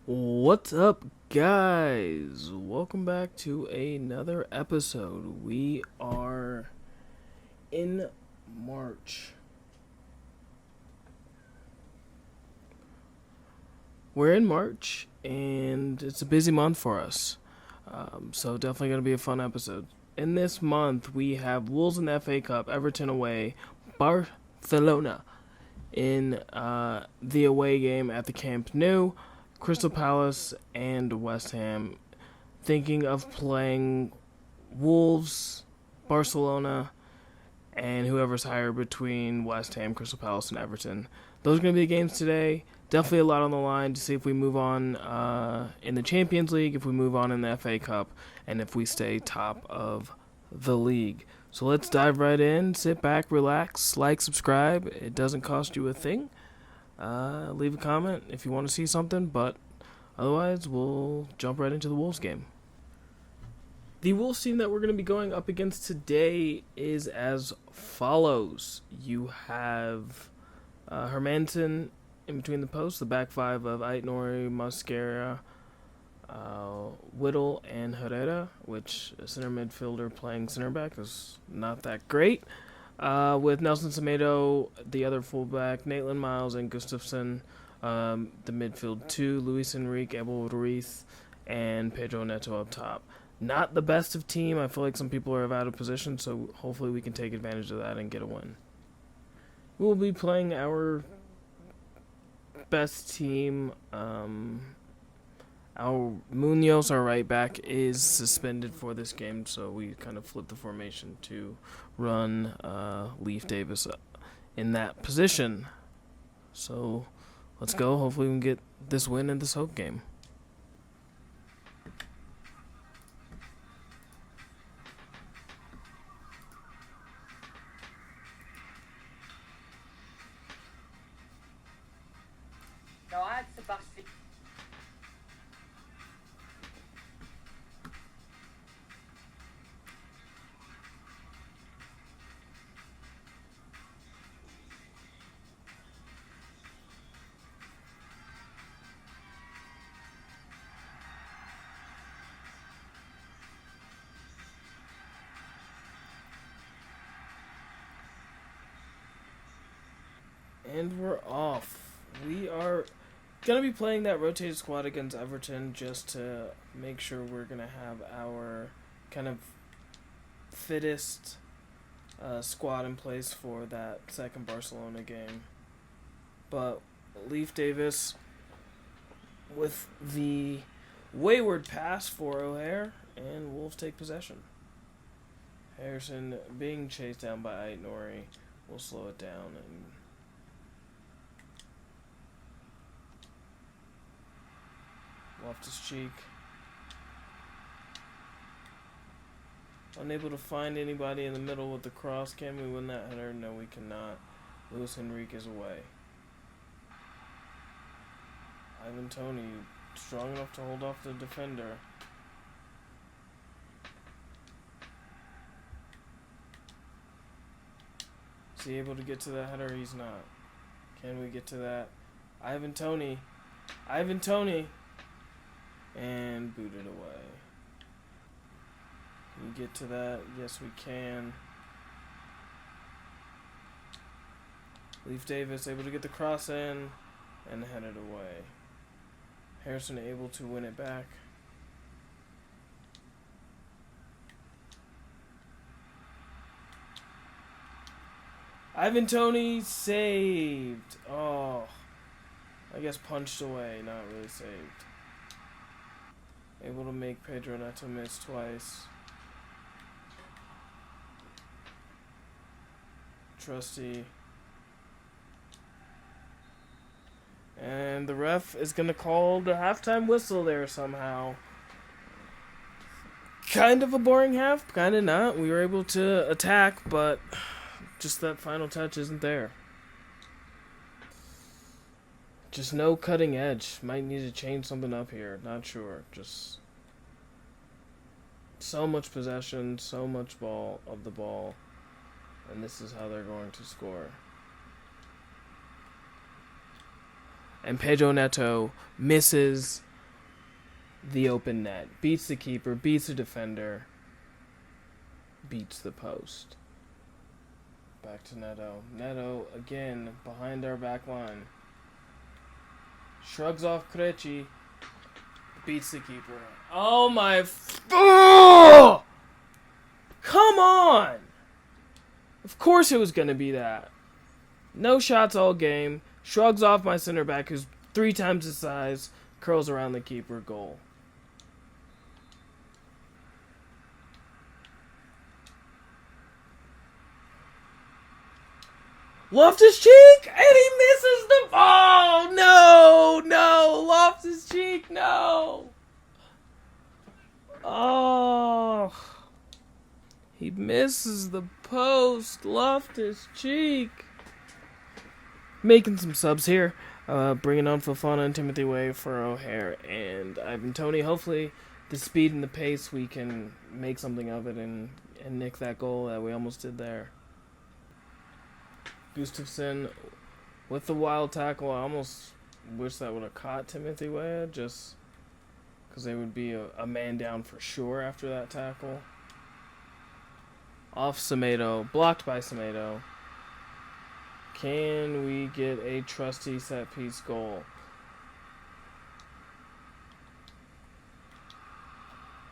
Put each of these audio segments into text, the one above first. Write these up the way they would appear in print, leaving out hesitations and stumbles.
What's up, guys? Welcome back to another episode. We are in March. We're in March, and it's a busy month for us. So definitely going to be a fun episode. In this month, we have Wolves in the FA Cup, Everton away, Barcelona in the away game at the Camp Nou, Crystal Palace and West Ham. Thinking of playing Wolves, Barcelona, and whoever's higher between West Ham, Crystal Palace, and Everton. Those are going to be the games today. Definitely a lot on the line to see if we move on in the Champions League, if we move on in the FA Cup, and if we stay top of the league. So let's dive right in. Sit back, relax, like, subscribe. It doesn't cost you a thing. Leave a comment if you want to see something, but otherwise we'll jump right into the Wolves game. The Wolves team that we're going to be going up against today is as follows. You have Hermansen in between the posts, the back five of Aitnori, Mascara, Whittle, and Herrera, which a center midfielder playing center back is not that great. With Nelson Semedo, the other fullback, Maitland Miles, and Gustafsson, the midfield two, Luis Enrique, Abel Ruiz, and Pedro Neto up top. Not the best of team. I feel like some people are out of position, so hopefully we can take advantage of that and get a win. We'll be playing our best team. Our Munoz, our right back, is suspended for this game, so we kind of flipped the formation to run Leif Davis in that position. So let's go. Hopefully we can get this win in this hope game. No, I had Sebastian. And we're off. We are going to be playing that rotated squad against Everton just to make sure we're going to have our kind of fittest squad in place for that second Barcelona game. But Leif Davis with the wayward pass for O'Hare, and Wolves take possession. Harrison being chased down by Aitnori will slow it down and Loftus-Cheek. Unable to find anybody in the middle with the cross. Can we win that header? No, we cannot. Luis Enrique is away. Ivan Toney strong enough to hold off the defender. Is he able to get to that header? He's not. Can we get to that? Ivan Toney. And booted away. Can we get to that? Yes, we can. Leif Davis able to get the cross in and head it away. Harrison able to win it back. Ivan Toney saved. Oh, I guess punched away, not really saved. Able to make Pedro Neto miss twice. Trusty. And the ref is going to call the halftime whistle there somehow. Kind of a boring half, kind of not. We were able to attack, but just that final touch isn't there. Just no cutting edge. Might need to change something up here. Not sure. Just so much possession, so much ball of the ball, and this is how they're going to score. And Pedro Neto misses the open net. Beats the keeper, beats the defender, beats the post. Back to Neto. Neto, again, behind our back line. Shrugs off Krejci. Beats the keeper. Oh my... Oh! Come on! Of course it was going to be that. No shots all game. Shrugs off my center back, who's 3 times his size. Curls around the keeper. Goal. Loftus-Cheek! And he misses the ball! No! No! Loftus-Cheek, no! Oh... He misses the post. Loftus-Cheek. Making some subs here. Bringing on Fofana and Timothy Way for O'Hare and Ivan Toney. Hopefully, the speed and the pace, we can make something of it and nick that goal that we almost did there. Gustafsson with the wild tackle. I almost wish that would have caught Timothy Way, just because they would be a man down for sure after that tackle. Off Semedo, blocked by Semedo. Can we get a trusty set piece goal?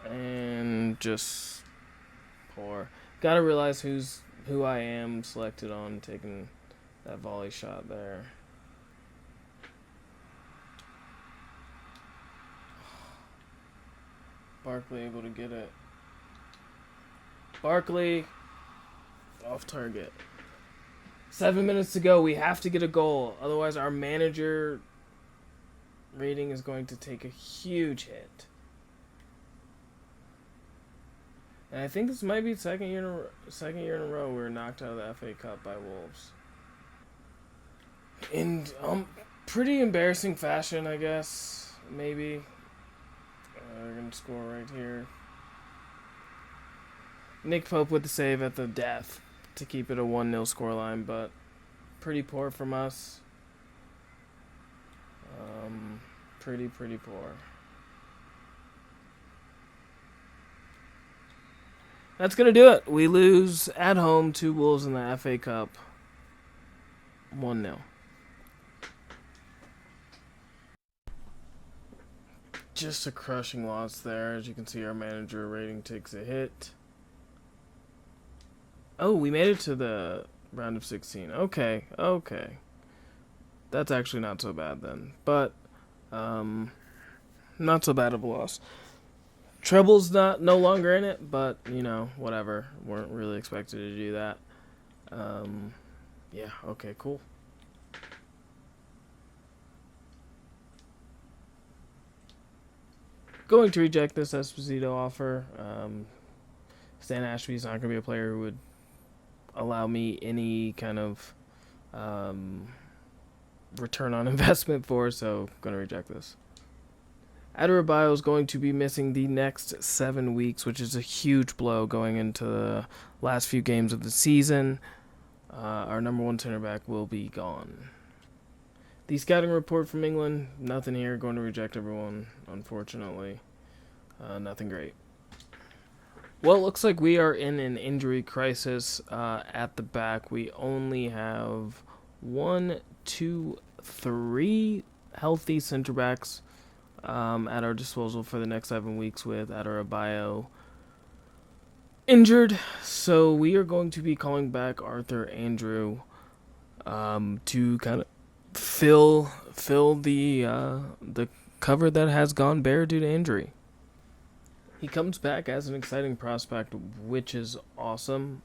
And just poor. Gotta realize who I am selected on taking that volley shot there. Barkley able to get it. Barkley off target. 7 minutes to go. We have to get a goal. Otherwise, our manager rating is going to take a huge hit. And I think this might be the second year in a row we're knocked out of the FA Cup by Wolves. In pretty embarrassing fashion, I guess. Maybe. We're going to score right here. Nick Pope with the save at the death to keep it a 1-0 scoreline, but pretty poor from us. Pretty poor. That's going to do it. We lose at home to Wolves in the FA Cup. 1-0. Just a crushing loss there. As you can see, our manager rating takes a hit. Oh, we made it to the round of 16. Okay. That's actually not so bad then. But, not so bad of a loss. Treble's no longer in it, but, whatever. Weren't really expected to do that. Yeah, okay, cool. Going to reject this Esposito offer. Stan Ashby's not going to be a player who would allow me any kind of return on investment for, so I'm going to reject this. Adebayo is going to be missing the next 7 weeks, which is a huge blow going into the last few games of the season. Our number 1 center back will be gone. The scouting report from England, nothing here. Going to reject everyone, unfortunately. Nothing great. Well, it looks like we are in an injury crisis at the back. We only have 1, 2, 3 healthy center backs at our disposal for the next 7 weeks, with Adebayo injured. So we are going to be calling back Arthur Andrew to kind of fill the cover that has gone bare due to injury. He comes back as an exciting prospect, which is awesome.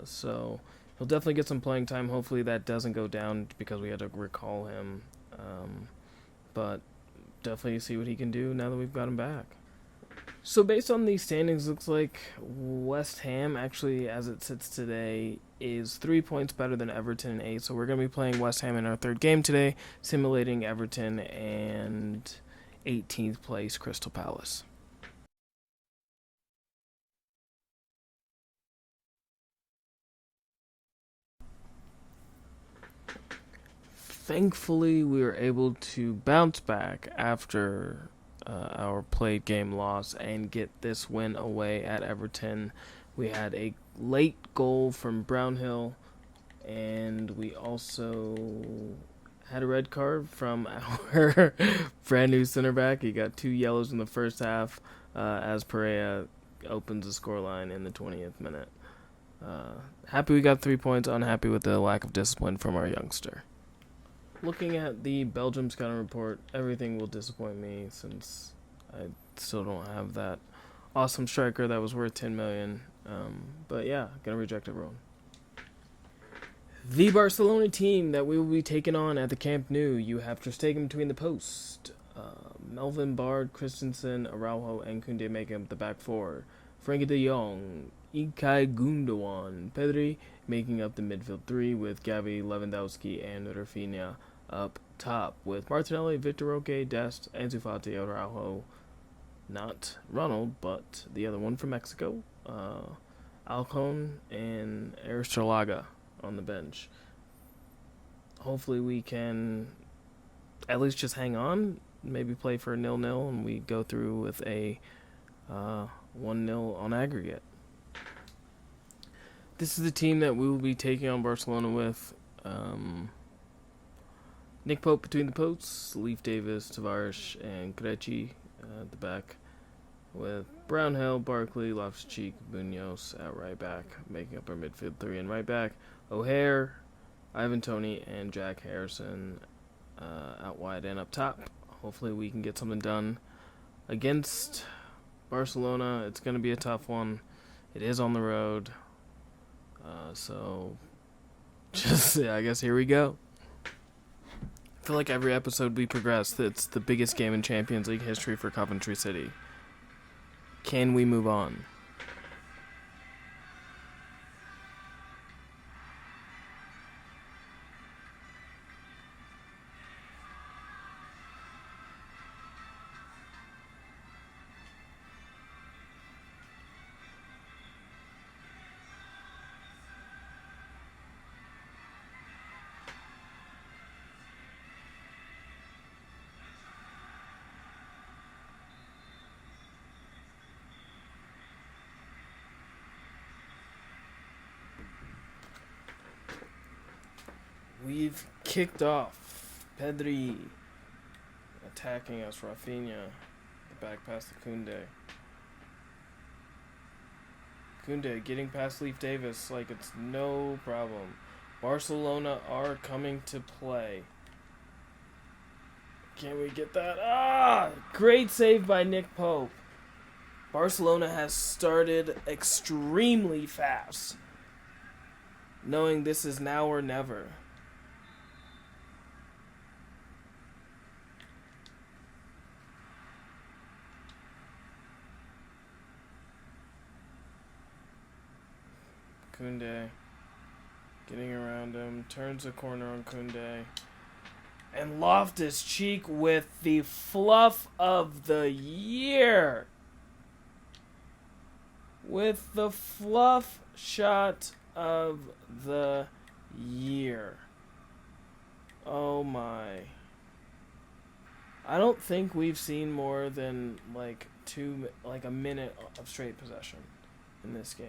So he'll definitely get some playing time. Hopefully that doesn't go down because we had to recall him. But definitely see what he can do now that we've got him back. So based on these standings, looks like West Ham, actually, as it sits today, is 3 points better than Everton and 8. So we're going to be playing West Ham in our third game today, simulating Everton and 18th place Crystal Palace. Thankfully, we were able to bounce back after our played game loss and get this win away at Everton. We had a late goal from Brownhill, and we also had a red card from our brand new center back. He got 2 yellows in the first half as Pereira opens the scoreline in the 20th minute. Happy we got 3 points, unhappy with the lack of discipline from our youngster. Looking at the Belgium scouting report, everything will disappoint me since I still don't have that awesome striker that was worth 10 million. But yeah, gonna reject everyone. The Barcelona team that we will be taking on at the Camp Nou, you have Ter Stegen between the post. Melvin, Bard, Christensen, Araujo, and Koundé making up the back four. Frenkie de Jong, Ilkay Gundogan, Pedri making up the midfield three with Gavi, Lewandowski, and Rafinha up top with Martinelli, Victor Roque, Dest, Ansu Fati, Araujo, not Ronald, but the other one from Mexico, Alcon, and Aristolaga on the bench. Hopefully we can at least just hang on, maybe play for a 0-0, and we go through with a 1-0 on aggregate. This is the team that we will be taking on Barcelona with. Nick Pope between the posts, Leif Davis, Tavares, and Krejci at the back, with Brownhill, Barkley, Loftus-Cheek, Munoz at right back, making up our midfield three and right back. O'Hare, Ivan Toney, and Jack Harrison out wide and up top. Hopefully we can get something done against Barcelona. It's going to be a tough one. It is on the road. So, just, I guess here we go. I feel like every episode we progress, it's the biggest game in Champions League history for Coventry City. Can we move on? We've kicked off. Pedri attacking us. Rafinha, the back pass to Koundé. Koundé getting past Leif Davis like it's no problem. Barcelona are coming to play. Can we get that? Great save by Nick Pope. Barcelona has started extremely fast, knowing this is now or never. Koundé getting around him, turns the corner on Koundé, and Loftus-Cheek with the fluff of the year. With the fluff shot of the year. Oh my. I don't think we've seen more than a minute of straight possession in this game.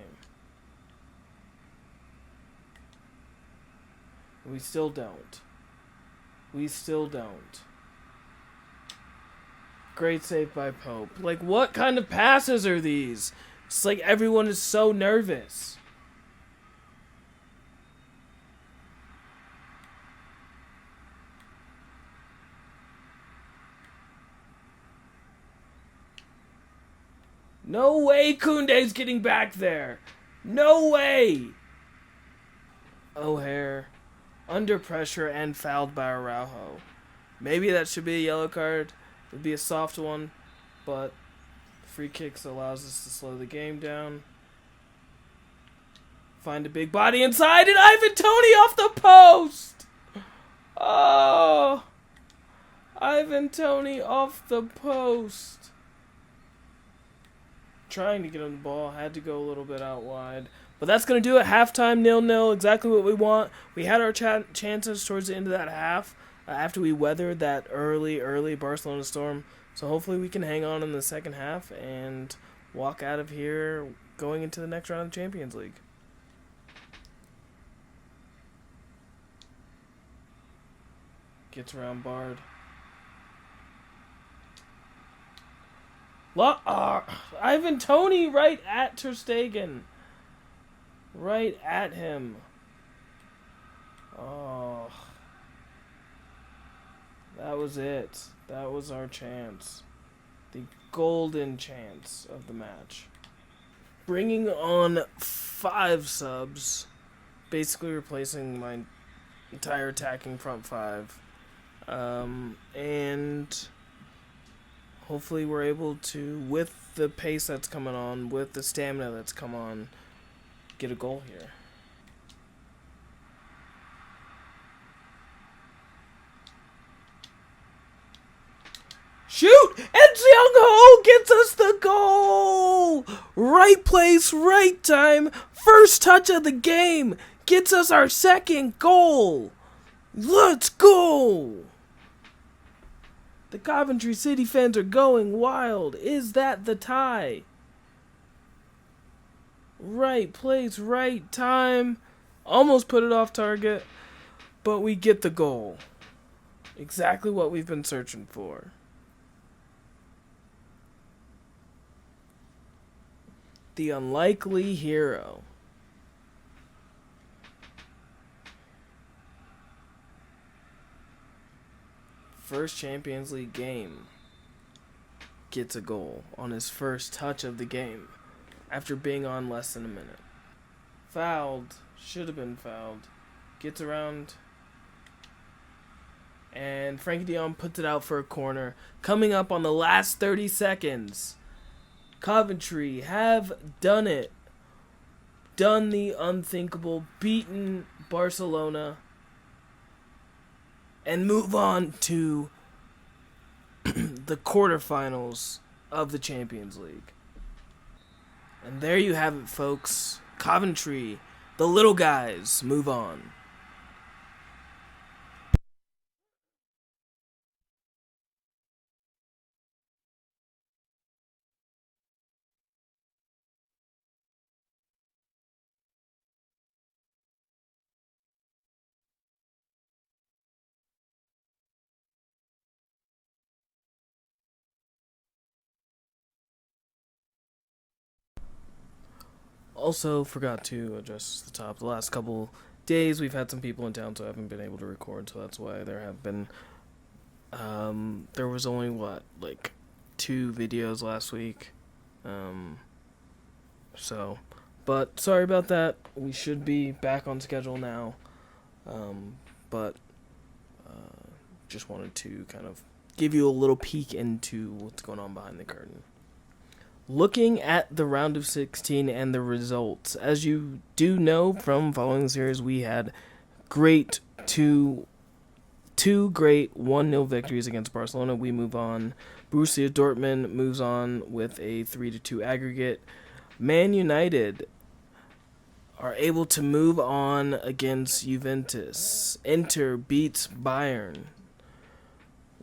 We still don't. Great save by Pope. Like, what kind of passes are these? It's like everyone is so nervous. No way Koundé's getting back there. No way. O'Hare under pressure and fouled by Araujo. Maybe that should be a yellow card. It would be a soft one, but free kicks allows us to slow the game down. Find a big body inside, and Ivan Toney off the post! Oh! Ivan Toney off the post. Trying to get on the ball, had to go a little bit out wide. But that's going to do it. Halftime, 0-0, exactly what we want. We had our chances towards the end of that half after we weathered that early Barcelona storm. So hopefully we can hang on in the second half and walk out of here going into the next round of Champions League. Gets around Bard. Ivan Toney right at Ter Stegen. Right at him. Oh. That was it. That was our chance. The golden chance of the match. Bringing on 5 subs. Basically replacing my entire attacking front 5. And hopefully we're able to, with the pace that's coming on, with the stamina that's come on, get a goal here. Shoot! And Seung-ho gets us the goal! Right place, right time, first touch of the game, gets us our second goal. Let's go! The Coventry City fans are going wild. Is that the tie? Right place, right time. Almost put it off target, but we get the goal. Exactly what we've been searching for. The unlikely hero. First Champions League game. Gets a goal on his first touch of the game after being on less than a minute. Fouled. Should have been fouled. Gets around. And Frankie de Jong puts it out for a corner. Coming up on the last 30 seconds. Coventry have done it. Done the unthinkable. Beaten Barcelona. And move on to the quarterfinals of the Champions League. And there you have it, folks. Coventry, the little guys, move on. Also, forgot to address the top. The last couple days, we've had some people in town, so I haven't been able to record. So that's why there have been. There was only like 2 videos last week. But sorry about that. We should be back on schedule now. But just wanted to kind of give you a little peek into what's going on behind the curtain. Looking at the round of 16 and the results, as you do know from following the series, we had two great 1-0 victories against Barcelona. We move on. Borussia Dortmund moves on with a 3-2 aggregate. Man United are able to move on against Juventus. Inter beats Bayern.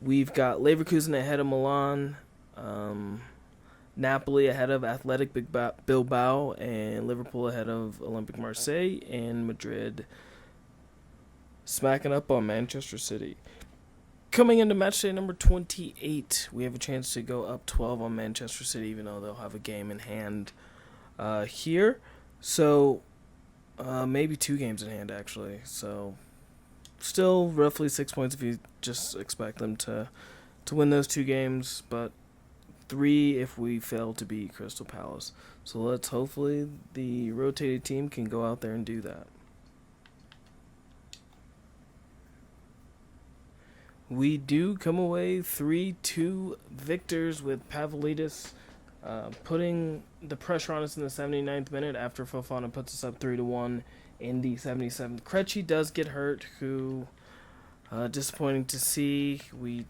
We've got Leverkusen ahead of Milan. Napoli ahead of Athletic Bilbao, and Liverpool ahead of Olympique Marseille, and Madrid smacking up on Manchester City. Coming into match day number 28, we have a chance to go up 12 on Manchester City, even though they'll have a game in hand here. So, maybe 2 games in hand, actually. So, still roughly 6 points if you just expect them to win those 2 games, but 3 if we fail to beat Crystal Palace. So let's hopefully the rotated team can go out there and do that. We do come away 3-2 victors with Pavlidis putting the pressure on us in the 79th minute after Fofana puts us up 3-1 in the 77th. Krejci does get hurt, who disappointing to see. We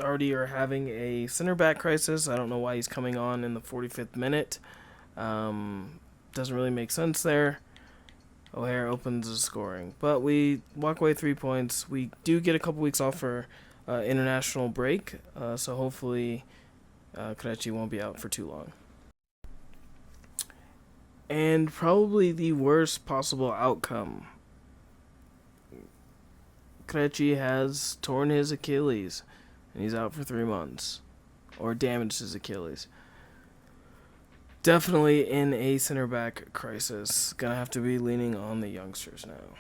already are having a center back crisis. I don't know why he's coming on in the 45th minute. Doesn't really make sense there. O'Hare opens the scoring. But we walk away 3 points. We do get a couple weeks off for international break, so hopefully Krejci won't be out for too long. And probably the worst possible outcome. Krejci has torn his Achilles, and he's out for 3 months, or damaged his Achilles. Definitely in a center back crisis. Gonna have to be leaning on the youngsters now.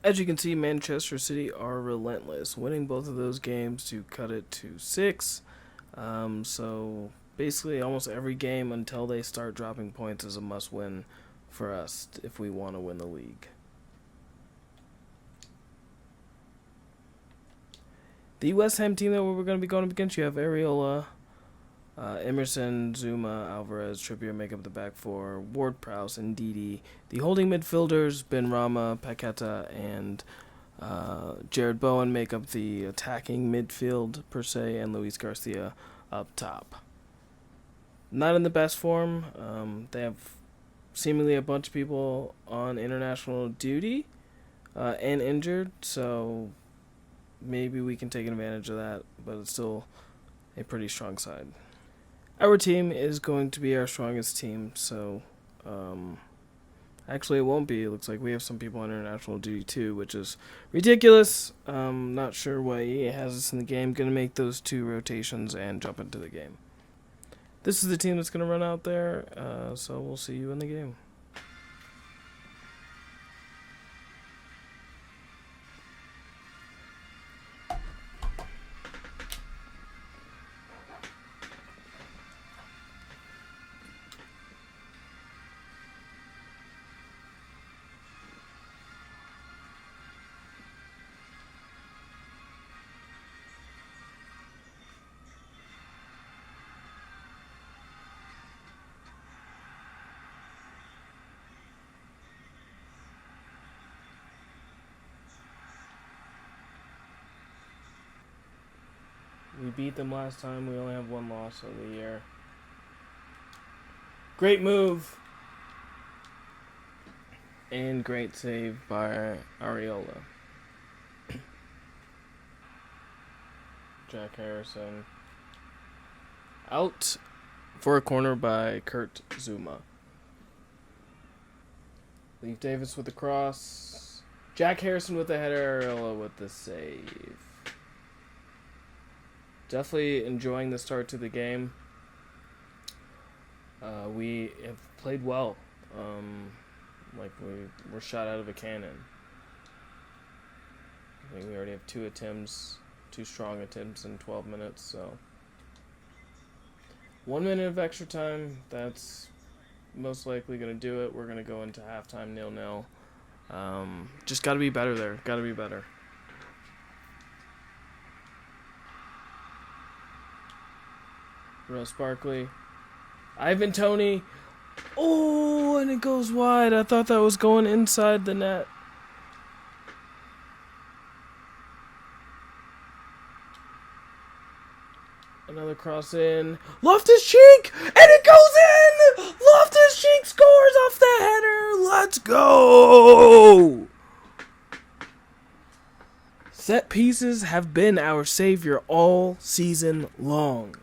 As you can see, Manchester City are relentless, winning both of those games to cut it to 6. So basically, almost every game until they start dropping points is a must-win for us if we want to win the league. The West Ham team that we're going to be going up against, you have Areola, Emerson, Zuma, Alvarez, Trippier make up the back four, Ward-Prowse, and Ndidi. The holding midfielders, Benrahma, Paqueta, and Jared Bowen make up the attacking midfield per se, and Luis Garcia up top. Not in the best form. They have seemingly a bunch of people on international duty and injured, so maybe we can take advantage of that, but it's still a pretty strong side. Our team is going to be our strongest team, so actually it won't be. It looks like we have some people on international duty too, which is ridiculous. Not sure why he has us in the game. Going to make those 2 rotations and jump into the game. This is the team that's going to run out there, so we'll see you in the game. We beat them last time. We only have 1 loss of the year. Great move. And great save by Areola. Jack Harrison. Out for a corner by Kurt Zuma. Leif Davis with the cross. Jack Harrison with the header. Areola with the save. Definitely enjoying the start to the game. We have played well. Like we were shot out of a cannon. I think we already have 2 attempts, 2 strong attempts in 12 minutes. So 1 minute of extra time. That's most likely going to do it. We're going to go into halftime 0-0. Just got to be better there. Got to be better. Ross Barkley. Ivan Toney. Oh, and it goes wide. I thought that was going inside the net. Another cross in. Loftus-Cheek! And it goes in! Loftus-Cheek scores off the header! Let's go! Set pieces have been our savior all season long.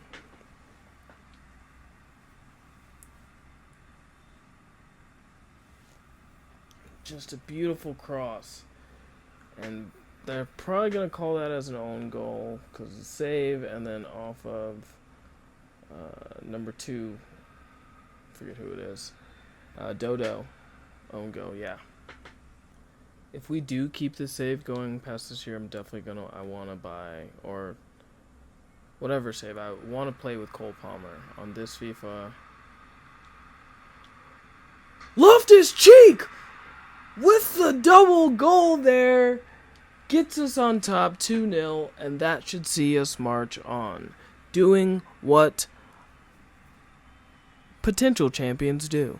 Just a beautiful cross. And they're probably going to call that as an own goal because it's a save, and then off of number 2, I forget who it is, Dodo, own goal, yeah. If we do keep the save going past this year, I'm definitely I want to buy, or whatever save, I want to play with Cole Palmer on this FIFA. Loftus-Cheek with the double goal there. Gets us on top 2-0, and that should see us march on, doing what potential champions do.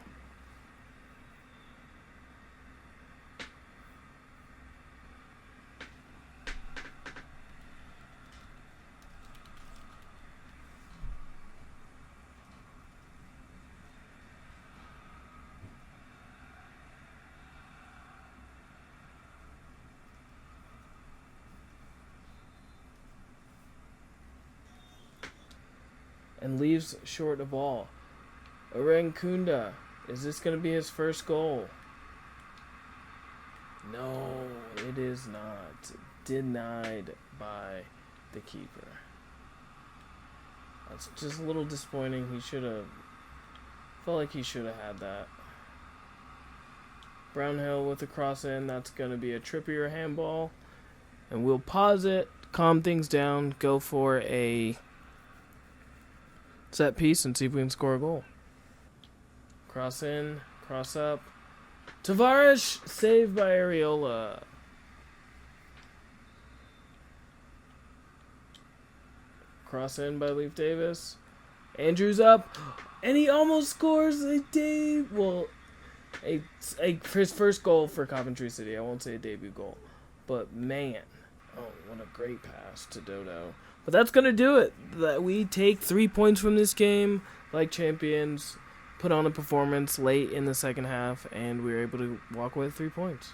and leaves short a ball. Orankunda, is this going to be his first goal? No, it is not. Denied by the keeper. That's just a little disappointing. He should have... felt like he should have had that. Brownhill with the cross in. That's going to be a Trippier handball. And we'll pause it, calm things down, go for a set piece and see if we can score a goal. Cross in, cross up. Tavares, saved by Areola. Cross in by Leif Davis. Andrews up, and he almost scores a his first goal for Coventry City. I won't say a debut goal, but man, oh, what a great pass to Dodo. But that's gonna do it. That we take 3 points from this game, like champions. Put on a performance late in the second half, and we were able to walk away with 3 points.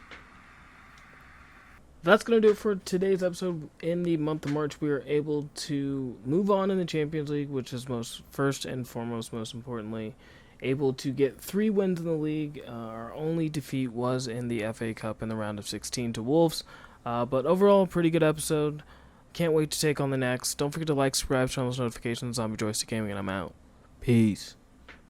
That's going to do it for today's episode. In the month of March, we were able to move on in the Champions League, which is first and foremost, most importantly, able to get 3 wins in the league. Our only defeat was in the FA Cup in the round of 16 to Wolves. But overall, pretty good episode. Can't wait to take on the next. Don't forget to like, subscribe, turn on those notifications. I'm Joystick Gaming, and I'm out. Peace.